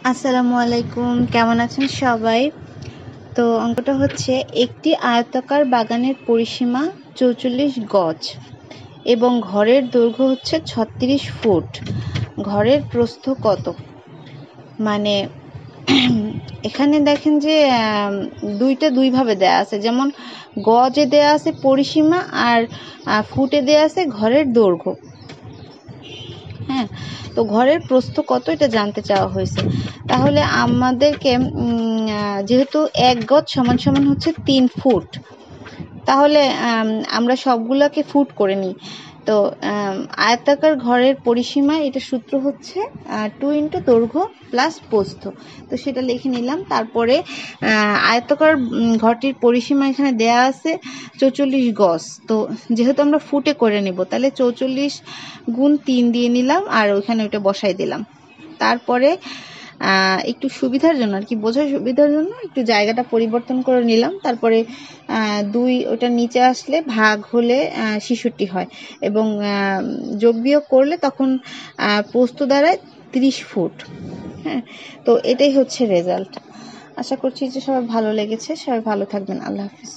আসসালামু আলাইকুম, কেমন আছেন সবাই? তো অঙ্কটা হচ্ছে একটি আয়তাকার বাগানের পরিসীমা ৪৪ গজ এবং ঘরের দৈর্ঘ্য হচ্ছে ৩৬ ফুট। ঘরের প্রস্থ কত? মানে এখানে দেখেন যে দুইটা দুইভাবে দেয়া আছে, যেমন গজে দেয়া আছে পরিসীমা আর ফুটে দেয়া আছে ঘরের দৈর্ঘ্য। হ্যাঁ, তো ঘরের প্রস্থ কত এটা জানতে চাওয়া হয়েছে। তাহলে আমাদেরকে যেহেতু ১ গজ সমান সমান হচ্ছে ৩ ফুট, তাহলে আমরা সবগুলোকে ফুট করে নিই। তো আয়তাকার ঘরের পরিসীমা এটা সূত্র হচ্ছে 2 ইন্টু দৈর্ঘ্য প্লাস প্রস্থ। তো সেটা লিখে নিলাম। তারপরে আয়তাকার ঘরটির পরিসীমা এখানে দেয়া আছে ৪৪ গজ। তো যেহেতু আমরা ফুটে করে নেব, তাহলে ৪৪ গুণ ৩ দিয়ে নিলাম আর ওইখানে ওইটা বসাই দিলাম। তারপরে একটু সুবিধার জন্য আর কি, বোঝার সুবিধার জন্য একটু জায়গাটা পরিবর্তন করে নিলাম। তারপরে ২ ওটা নিচে আসলে ভাগ হলে ৬৬ হয় এবং যোগ বিয়োগ করলে তখন প্রস্থ দাঁড়ায় ৩০ ফুট। হ্যাঁ, তো এটাই হচ্ছে রেজাল্ট। আশা করছি যে সবার ভালো লেগেছে। সবাই ভালো থাকবেন। আল্লাহ হাফিজ।